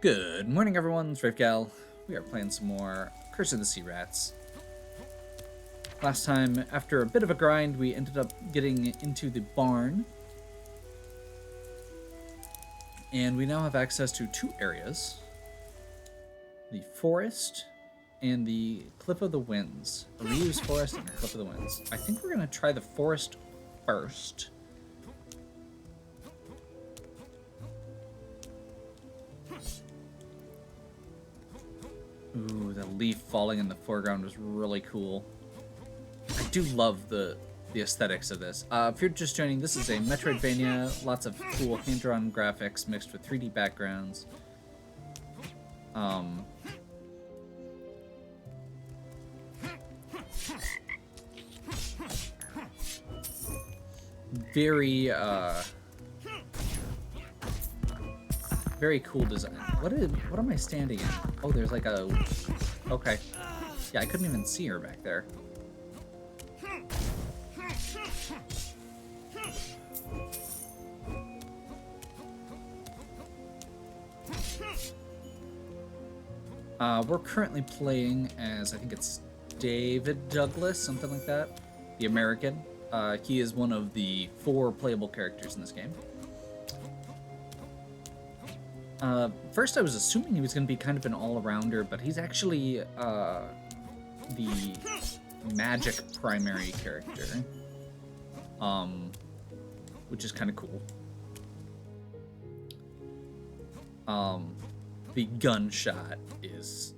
Good morning, everyone. It's Rafegal. We are playing some more Curse of the Sea Rats. Last time, after a bit of a grind, we ended up getting into the barn. And we now have access to two areas. The forest and the Cliff of the Winds. A reused forest and a Cliff of the Winds. I think we're going to try the forest first. Ooh, the leaf falling in the foreground was really cool. I do love the aesthetics of this. If you're just joining, this is a Metroidvania. Lots of cool hand-drawn graphics mixed with 3D backgrounds. Very cool design. What am I standing in? Oh, there's like a... Okay. Yeah, I couldn't even see her back there. We're currently playing as, I think it's David Douglas, something like that. The American. He is one of the 4 playable characters in this game. First I was assuming he was going to be kind of an all-arounder, but he's actually the magic primary character, which is kind of cool. The gunshot is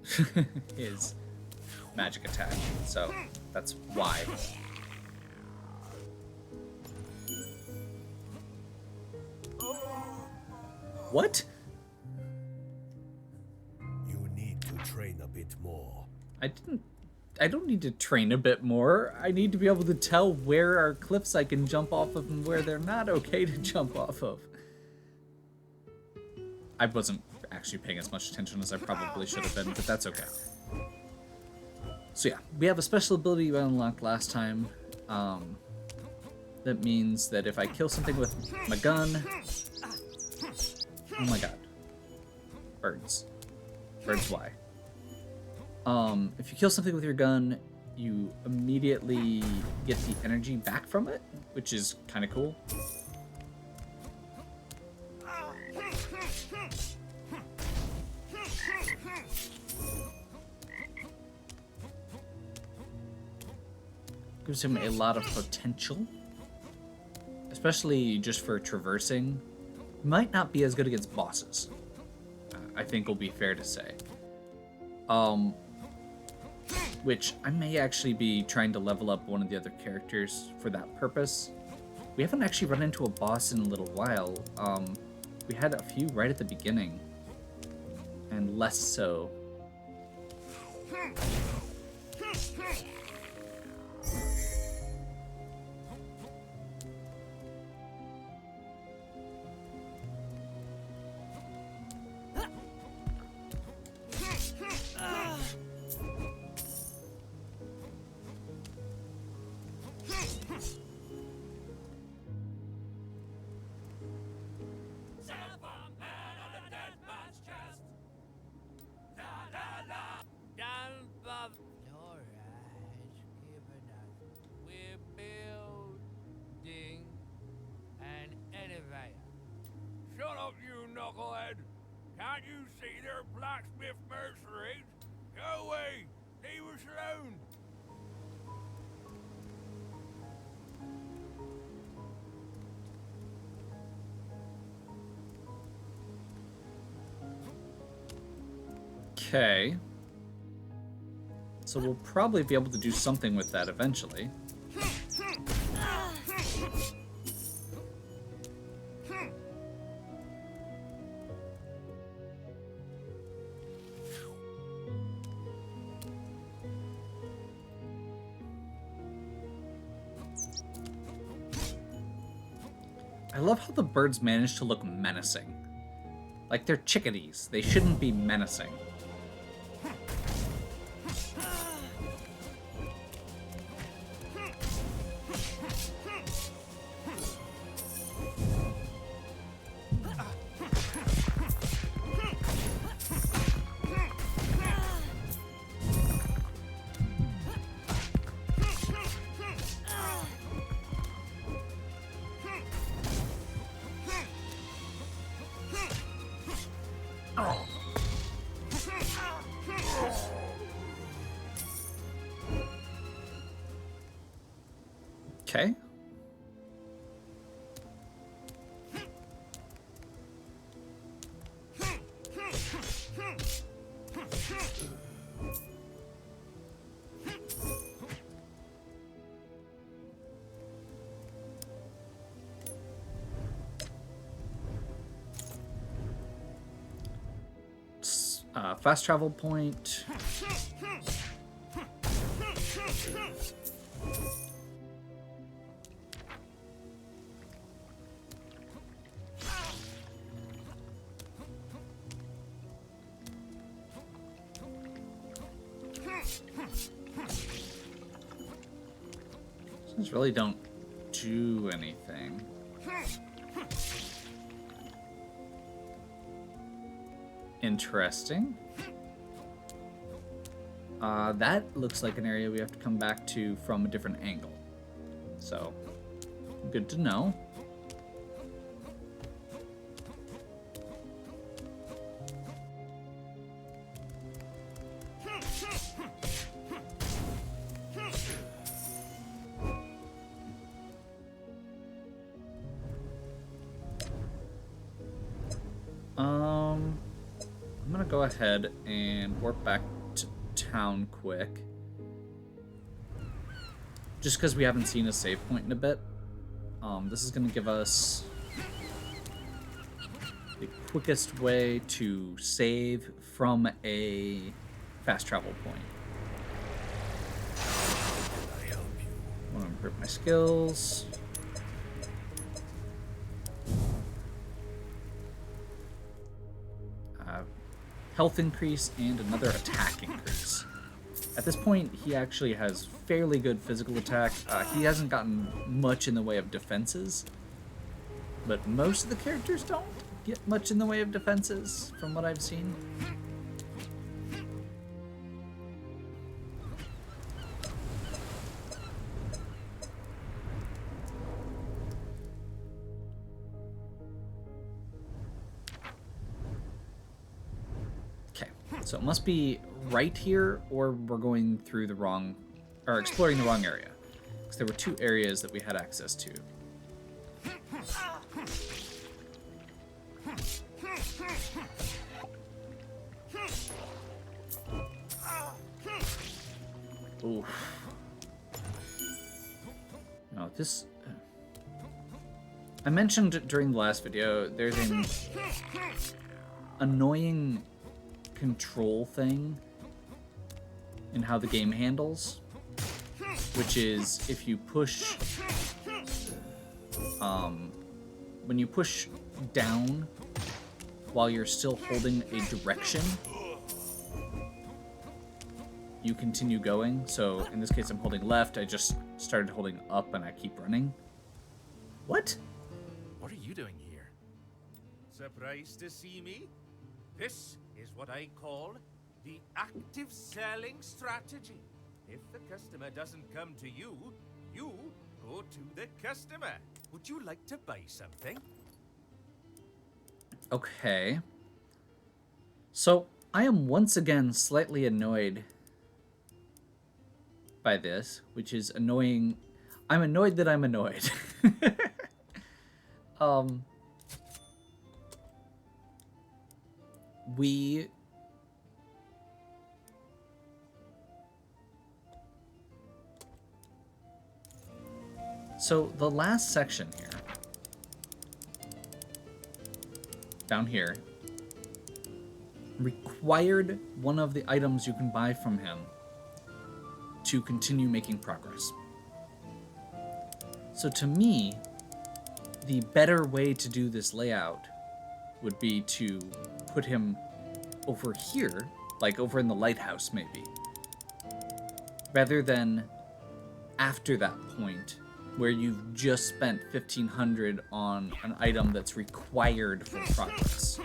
his magic attack, so that's why. What? Train a bit more. I don't need to train a bit more. I need to be able to tell where are cliffs I can jump off of and where they're not okay to jump off of. I wasn't actually paying as much attention as I probably should have been, but that's okay. So yeah, we have a special ability we unlocked last time. That means that if I kill something with my gun... Oh my god. Birds. Birds fly. If you kill something with your gun, you immediately get the energy back from it, which is kind of cool. Gives him a lot of potential, especially just for traversing. Might not be as good against bosses, I think will be fair to say. Which I may actually be trying to level up one of the other characters for that purpose. We haven't actually run into a boss in a little while. We had a few right at the beginning, and less so. Can't you see they're blacksmith mercenaries? Go away! Leave us alone! Okay. So we'll probably be able to do something with that eventually. I love how the birds manage to look menacing. Like they're chickadees. They shouldn't be menacing. Okay. Fast travel point. These really don't do anything. Interesting. That looks like an area we have to come back to from a different angle. So, good to know. I'm gonna go ahead and warp back to town quick. Just because we haven't seen a save point in a bit. This is gonna give us the quickest way to save from a fast travel point. I help you. I want to improve my skills. Health increase and another attack increase. At this point, he actually has fairly good physical attack. He hasn't gotten much in the way of defenses, but most of the characters don't get much in the way of defenses, from what I've seen. So it must be right here, or we're going through the wrong, or exploring the wrong area. Because there were two areas that we had access to. Oof. No, this... I mentioned during the last video, there's an annoying control thing in how the game handles, which is if you push when you push down while you're still holding a direction, you continue going. So in this case I'm holding left, I just started holding up and I keep running. What? What are you doing here? Surprised to see me? This is what I call the active selling strategy. If the customer doesn't come to you, you go to the customer. Would you like to buy something? Okay. So I am once again slightly annoyed by this, which is annoying. I'm annoyed that I'm annoyed. So the last section here, down here, required one of the items you can buy from him to continue making progress. So to me, the better way to do this layout would be to put him over here, like over in the lighthouse maybe, rather than after that point where you've just spent 1,500 on an item that's required for progress.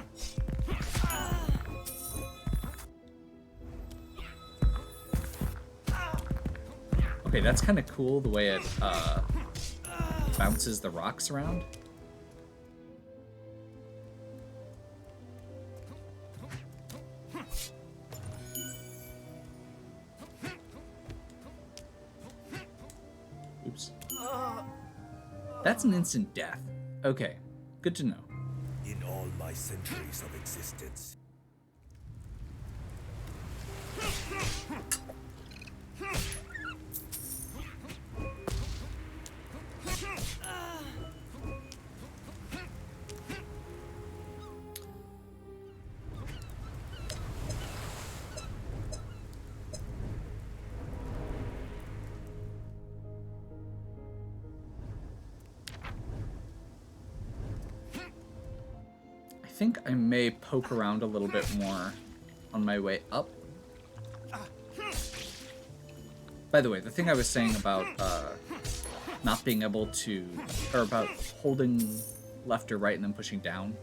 Okay, that's kind of cool the way it bounces the rocks around. Oops. That's an instant death. Okay, good to know. In all my centuries of existence, I think I may poke around a little bit more on my way up. By the way, the thing I was saying about not being able to, or about holding left or right and then pushing down,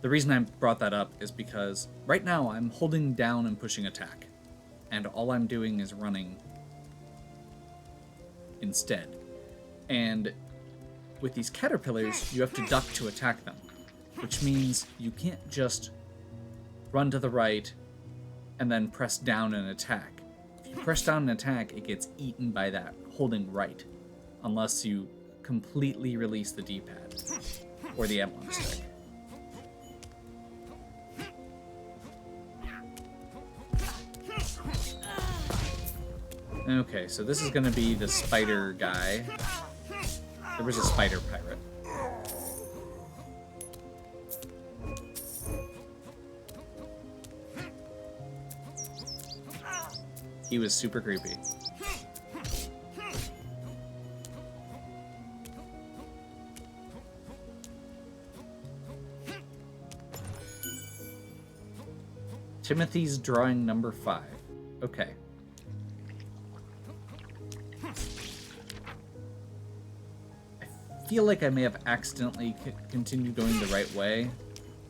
the reason I brought that up is because right now I'm holding down and pushing attack, and all I'm doing is running instead. And with these caterpillars, you have to duck to attack them, which means you can't just run to the right and then press down and attack. If you press down and attack, it gets eaten by that holding right, unless you completely release the D-pad or the analog stick. Okay, so this is gonna be the spider guy. There was a spider pirate. He was super creepy. Timothy's drawing number 5. Okay. I feel like I may have accidentally continued going the right way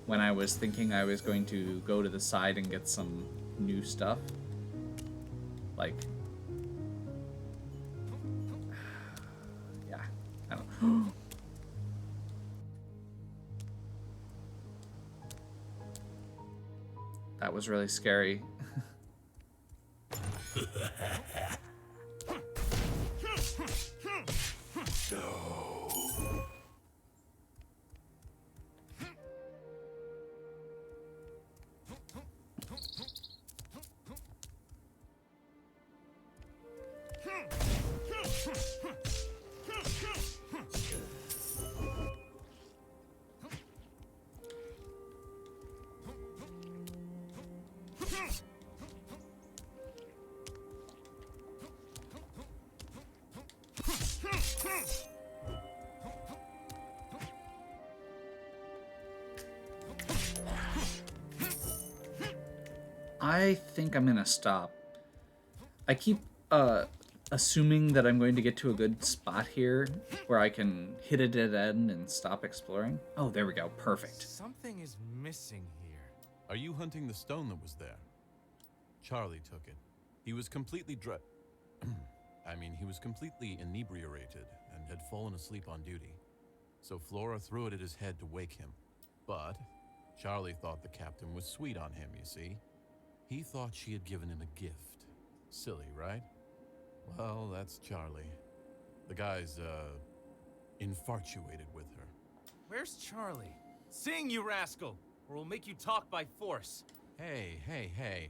when I was thinking I was going to go to the side and get some new stuff. Like, yeah, I don't know. That was really scary. I think I'm gonna stop. I keep assuming that I'm going to get to a good spot here where I can hit a dead end and stop exploring. Oh, there we go. Perfect. Something is missing here. Are you hunting the stone that was there? Charlie took it. He was completely he was completely inebriated and had fallen asleep on duty. So Flora threw it at his head to wake him. But Charlie thought the captain was sweet on him, you see. He thought she had given him a gift. Silly, right? Well, that's Charlie. The guy's, infatuated with her. Where's Charlie? Sing, you rascal, or we'll make you talk by force. Hey.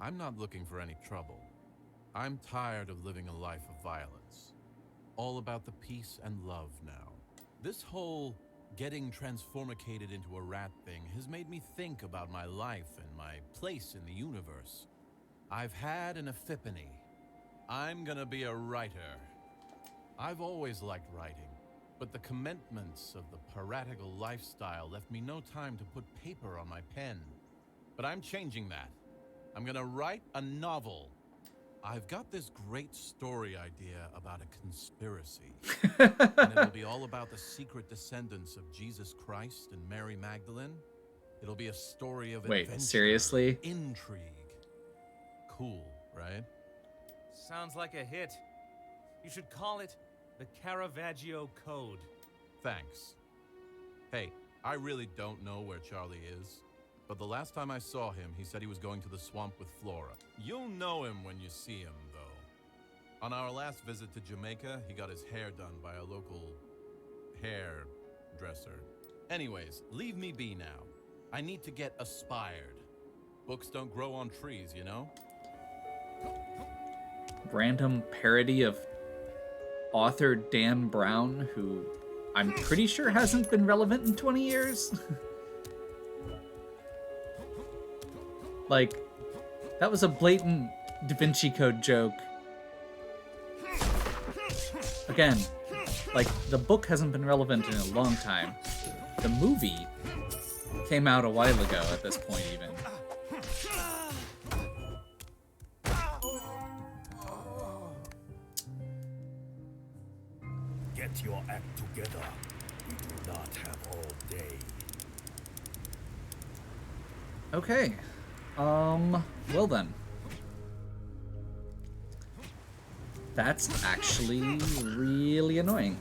I'm not looking for any trouble. I'm tired of living a life of violence. All about the peace and love now. This whole getting transformicated into a rat thing has made me think about my life and my place in the universe. I've had an epiphany. I'm gonna be a writer. I've always liked writing, but the commitments of the piratical lifestyle left me no time to put paper on my pen. But I'm changing that. I'm gonna write a novel. I've got this great story idea about a conspiracy. And it'll be all about the secret descendants of Jesus Christ and Mary Magdalene. It'll be a story of Wait, adventure, seriously? intrigue. Cool, right? Sounds like a hit. You should call it the Caravaggio Code. Thanks. Hey, I really don't know where Charlie is, but the last time I saw him, he said he was going to the swamp with Flora. You'll know him when you see him, though. On our last visit to Jamaica, he got his hair done by a local hairdresser. Anyways, leave me be now. I need to get aspired. Books don't grow on trees, you know? Random parody of author Dan Brown, who I'm pretty sure hasn't been relevant in 20 years. Like, that was a blatant Da Vinci Code joke. Again, like, the book hasn't been relevant in a long time. The movie came out a while ago at this point, even. Get your act together. We do not have all day. Okay. Well then. That's actually really annoying.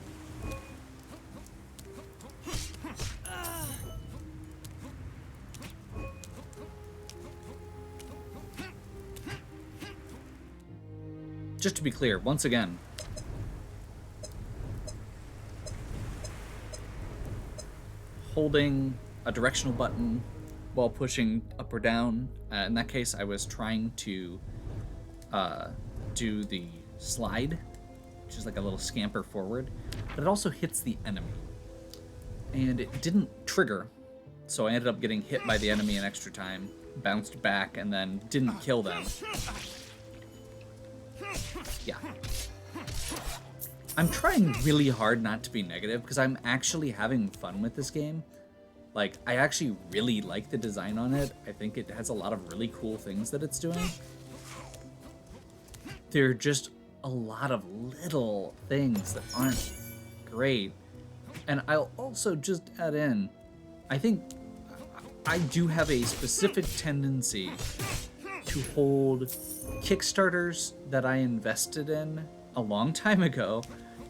Just to be clear, once again, holding a directional button while pushing up or down. In that case, I was trying to do the slide, which is like a little scamper forward, but it also hits the enemy. And it didn't trigger, so I ended up getting hit by the enemy an extra time, bounced back, and then didn't kill them. Yeah. I'm trying really hard not to be negative, because I'm actually having fun with this game. Like, I actually really like the design on it. I think it has a lot of really cool things that it's doing. There are just a lot of little things that aren't great. And I'll also just add in, I think I do have a specific tendency to hold Kickstarters that I invested in a long time ago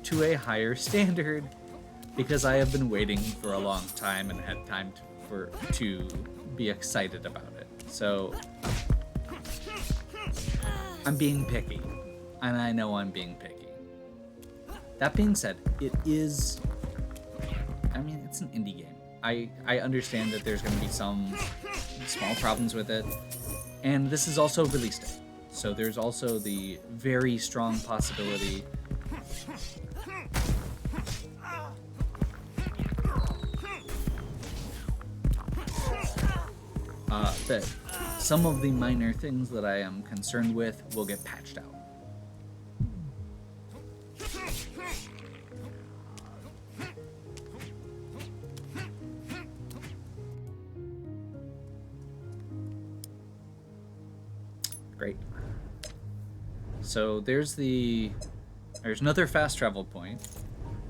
to a higher standard, because I have been waiting for a long time and had time to be excited about it. So I'm being picky, and I know I'm being picky. That being said, it is, I mean, it's an indie game. I understand that there's going to be some small problems with it, and this is also release day. So there's also the very strong possibility that some of the minor things that I am concerned with will get patched out. Great. So there's another fast travel point,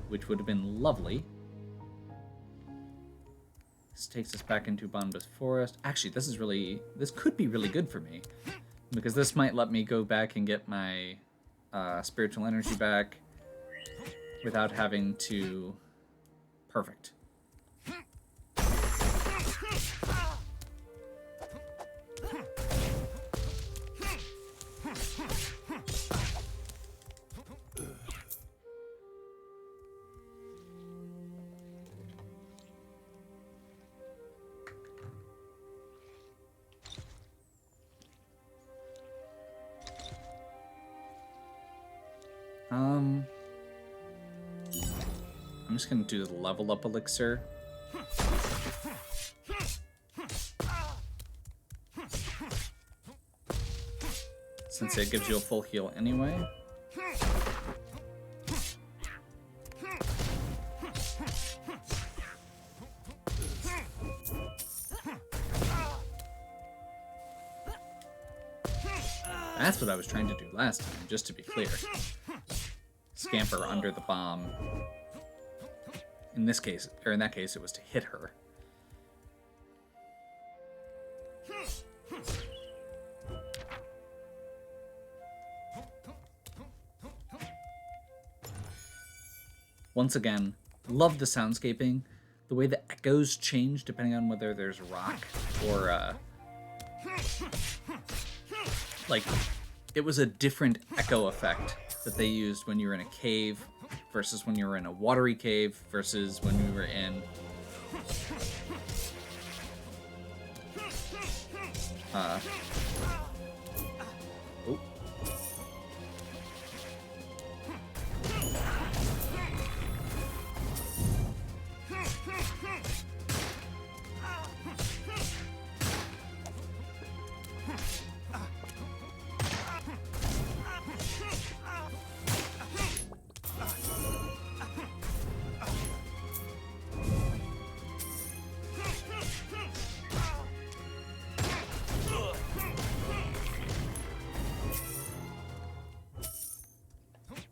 which would have been lovely. This takes us back into Bombus Forest. Actually, this could be really good for me, because this might let me go back and get my spiritual energy back without having to... Perfect. I'm just gonna do the level up elixir. Since it gives you a full heal anyway. That's what I was trying to do last time, just to be clear. Scamper under the bomb. In this case, or in that case, it was to hit her. Once again, love the soundscaping. The way the echoes change depending on whether there's rock or, like, it was a different echo effect that they used when you were in a cave versus when you were in a watery cave versus when we were in oh.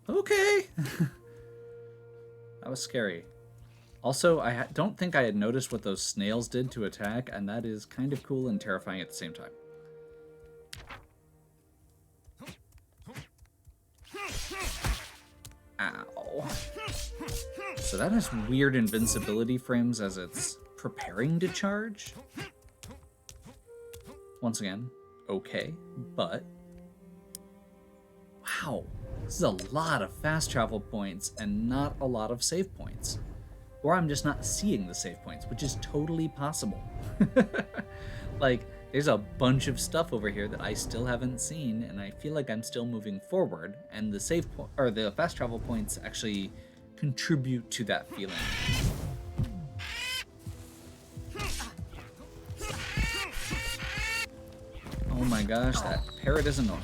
Okay. That was scary. Also, I don't think I had noticed what those snails did to attack, and that is kind of cool and terrifying at the same time. Ow. So that has weird invincibility frames as it's preparing to charge. Once again, okay, but... Wow. This is a lot of fast travel points and not a lot of save points. Or I'm just not seeing the save points, which is totally possible. Like, there's a bunch of stuff over here that I still haven't seen, and I feel like I'm still moving forward, and the the fast travel points actually contribute to that feeling. Oh my gosh, that parrot is annoying.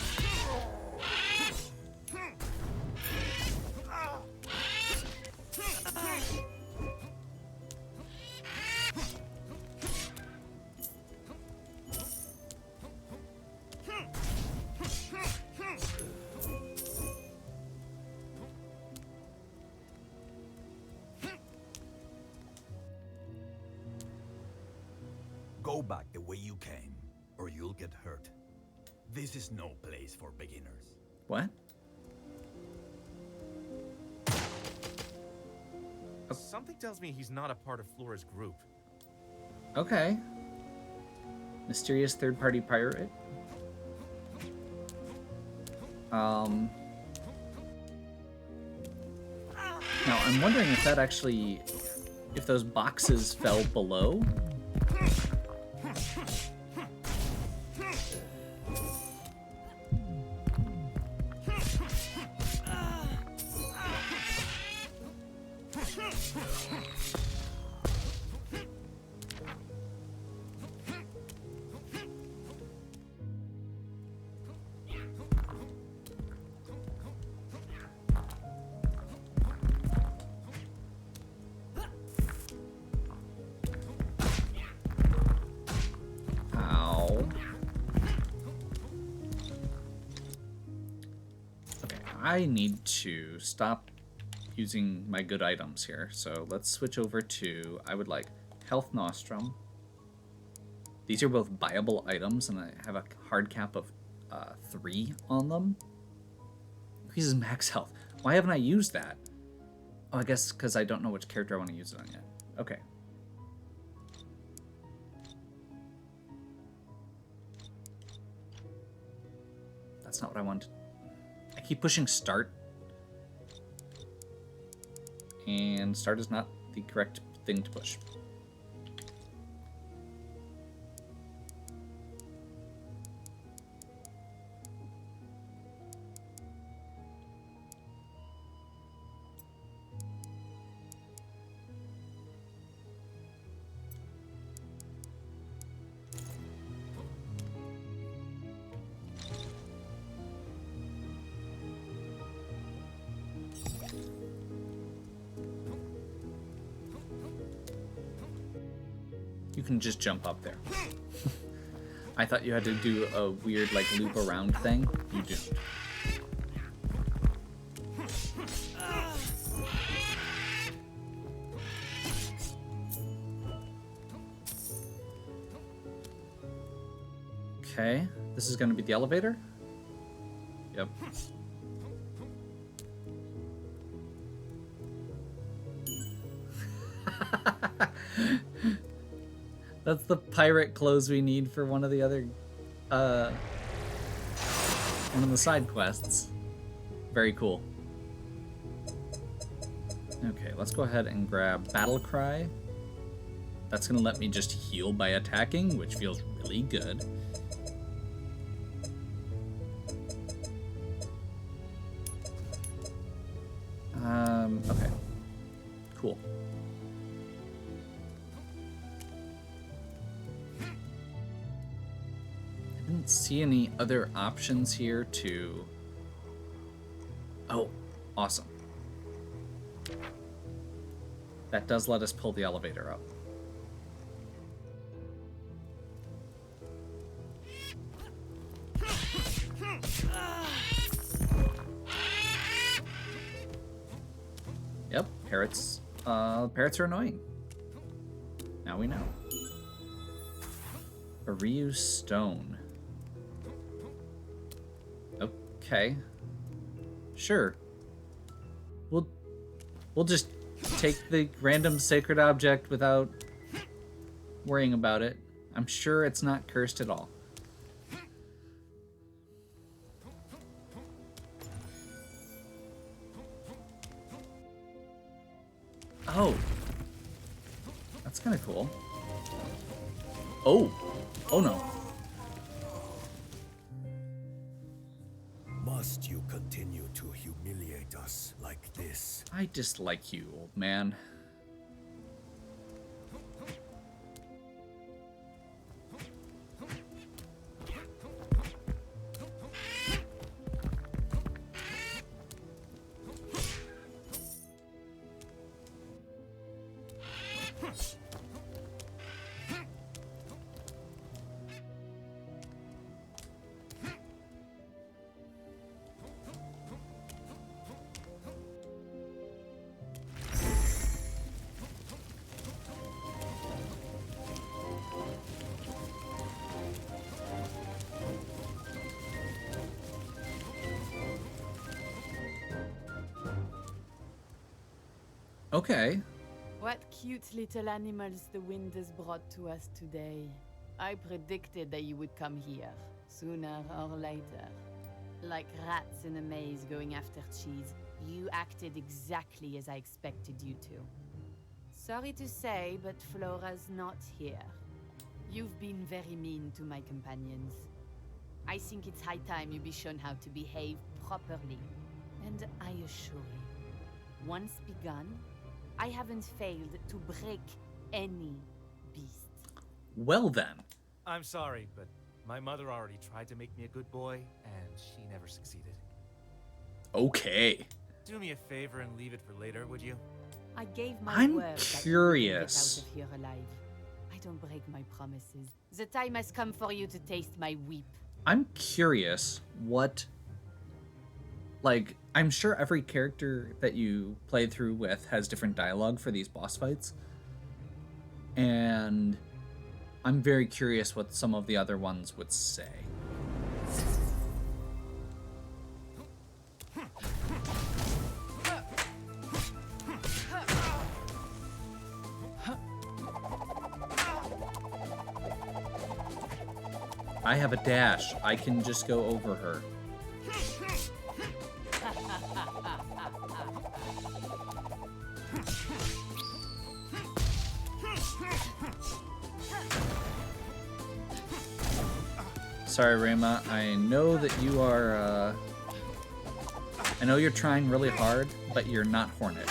Go back the way you came, or you'll get hurt. This is no place for beginners. What? Something tells me he's not a part of Flora's group. Okay. Mysterious third-party pirate. Now, I'm wondering if that actually... if those boxes fell below. I need to stop using my good items here. So let's switch over to, I would like Health Nostrum. These are both buyable items, and I have a hard cap of 3 on them. Increases max health. Why haven't I used that? Oh, I guess because I don't know which character I want to use it on yet. Okay. That's not what I wanted. I keep pushing start, and start is not the correct thing to push. You can just jump up there. I thought you had to do a weird, like, loop around thing. You don't. Okay, this is going to be the elevator? Yep. That's the pirate clothes we need for one of the other, one of the side quests. Very cool. Okay, let's go ahead and grab Battle Cry. That's gonna let me just heal by attacking, which feels really good. Okay. Cool. I didn't see any other options here to... Oh, awesome. That does let us pull the elevator up. Yep, parrots. Parrots are annoying. Now we know. A Ryu stone. Okay. Sure. We'll just take the random sacred object without worrying about it. I'm sure it's not cursed at all. Oh. That's kind of cool. Oh. Oh no. Must you continue to humiliate us like this? I dislike you, old man. Okay. What cute little animals the wind has brought to us today. I predicted that you would come here, sooner or later. Like rats in a maze going after cheese, you acted exactly as I expected you to. Sorry to say, but Flora's not here. You've been very mean to my companions. I think it's high time you be shown how to behave properly. And I assure you, once begun, I haven't failed to break any beast. Well then. I'm sorry, but my mother already tried to make me a good boy, and she never succeeded. Okay. Do me a favor and leave it for later, would you? I gave my I'm word that curious. you would get out of here alive. I don't break my promises. The time has come for you to taste my weep. I'm curious what... Like, I'm sure every character that you played through with has different dialogue for these boss fights. And I'm very curious what some of the other ones would say. I have a dash. I can just go over her. Sorry, Rayma. I know that you are, I know you're trying really hard, but you're not Hornet.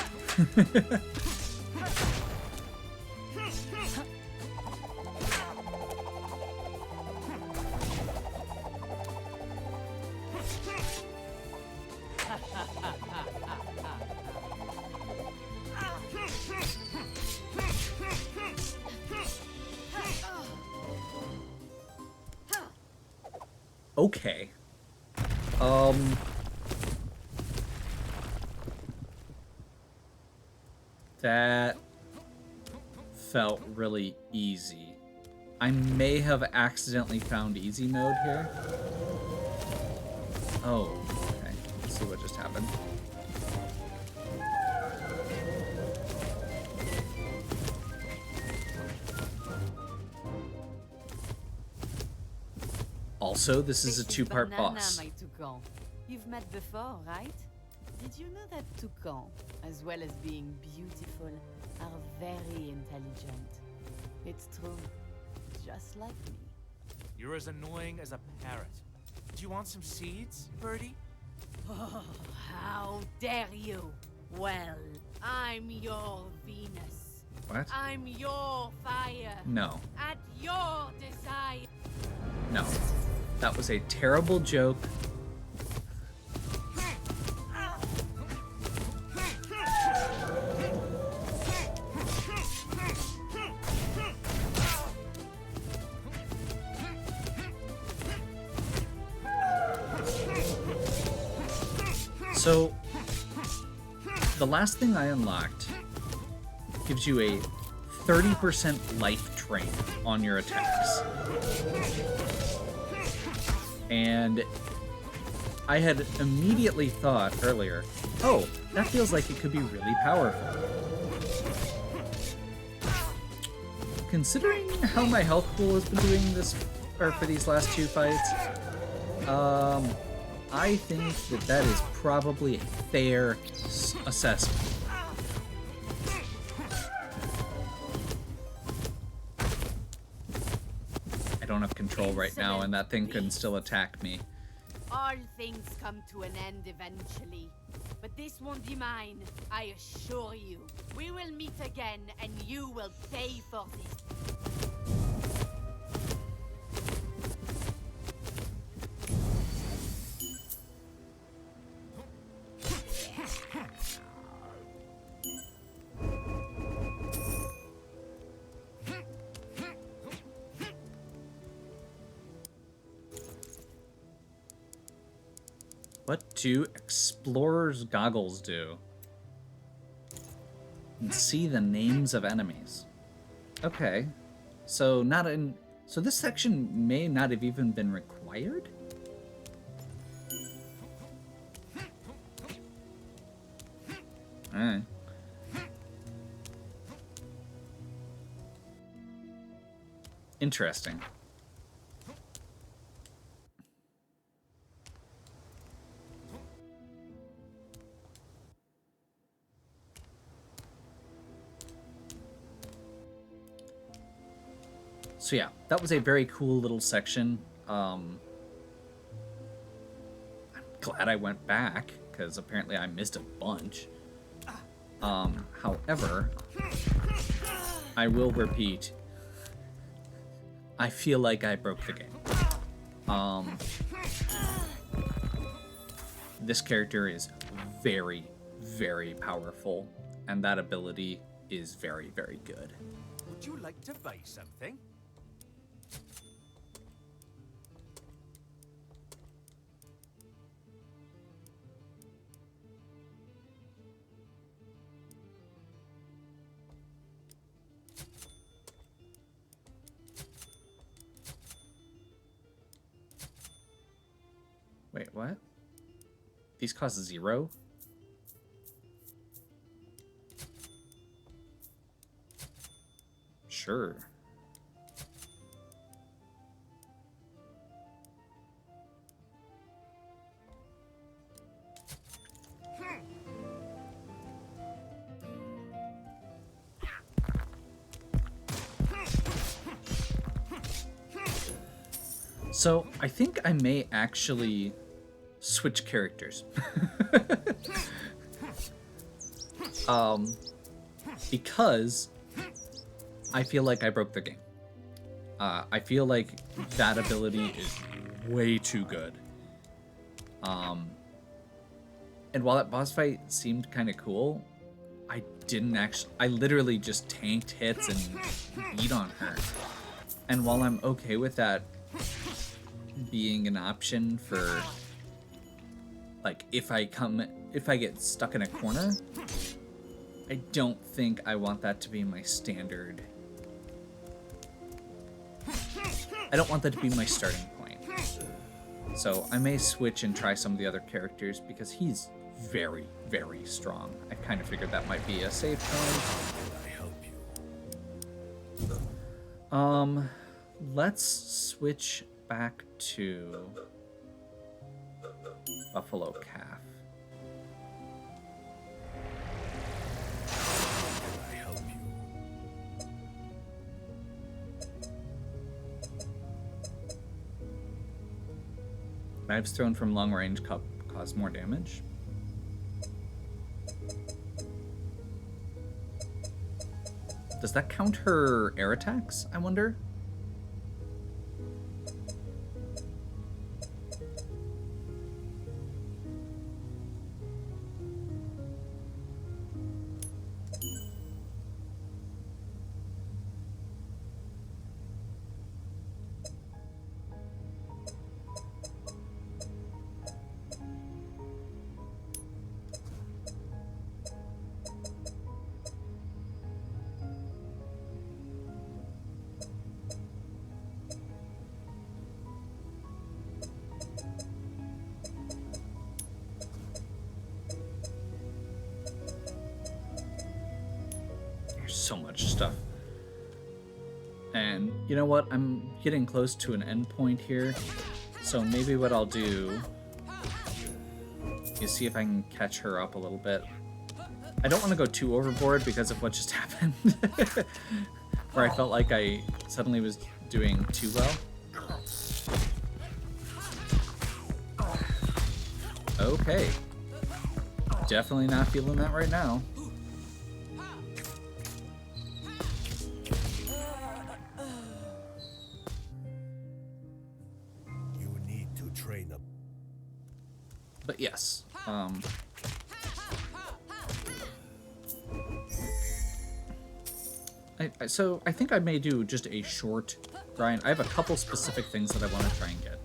Okay. That felt really easy. I may have accidentally found easy mode here. Oh, okay. Let's see what just happened. Also, this is a two-part boss. My toucan. You've met before, right? Did you know that toucan, as well as being beautiful, are very intelligent? It's true. Just like me. You're as annoying as a parrot. Do you want some seeds, Birdie? Oh, how dare you! Well, I'm your Venus. What? I'm your fire. No. At your desire. No. That was a terrible joke. So, the last thing I unlocked gives you a 30% life drain on your attacks. And I had immediately thought earlier, oh, that feels like it could be really powerful. Considering how my health pool has been doing this, or for these last two fights, I think that that is probably a fair assessment. I don't have control right now, and that thing can still attack me. All things come to an end eventually. But this won't be mine, I assure you. We will meet again, and you will pay for this. What do explorer's goggles do? And see the names of enemies. Okay. So this section may not have even been required? Alright. Interesting. So yeah, that was a very cool little section. I'm glad I went back, because apparently I missed a bunch. However, I will repeat, I feel like I broke the game. This character is very, very powerful, and that ability is very, very good. Would you like to buy something? Wait, what? These cost 0? Sure. So, I think I may actually switch characters. Because I feel like I broke the game. I feel like that ability is way too good. And while that boss fight seemed kind of cool, I literally just tanked hits and beat on her. And while I'm okay with that being an option for, like, if I get stuck in a corner, I don't think I want that to be my standard. I don't want that to be my starting point. So I may switch and try some of the other characters because he's very, very strong. I kind of figured that might be a safe point. Can I help you? Let's switch back to Buffalo Calf. Knives thrown from long range cause more damage. Does that count her air attacks, I wonder? So much stuff. And you know what? I'm getting close to an end point here. So maybe what I'll do is see if I can catch her up a little bit. I don't want to go too overboard because of what just happened. Where I felt like I suddenly was doing too well. Okay. Definitely not feeling that right now. But yes, so I think I may do just a short grind. I have a couple specific things that I want to try and get.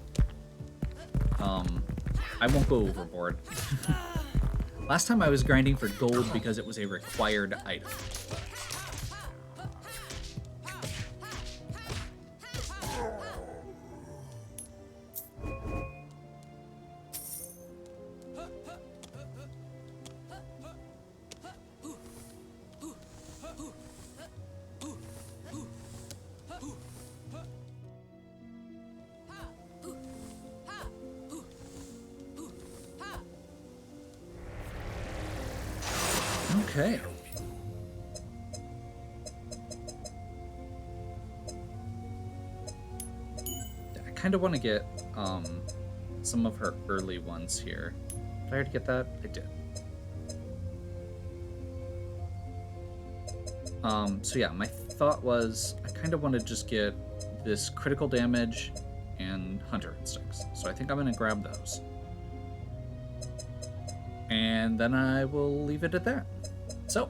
I won't go overboard. Last time I was grinding for gold because it was a required item. Okay. I kind of want to get some of her early ones here. Did I already get that? I did. So yeah, my thought was I kind of want to just get this critical damage and Hunter Instincts. So I think I'm going to grab those. And then I will leave it at that. So,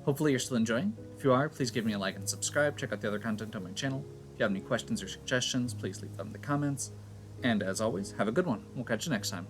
hopefully you're still enjoying. If you are, please give me a like and subscribe. Check out the other content on my channel. If you have any questions or suggestions, please leave them in the comments. And as always, have a good one. We'll catch you next time.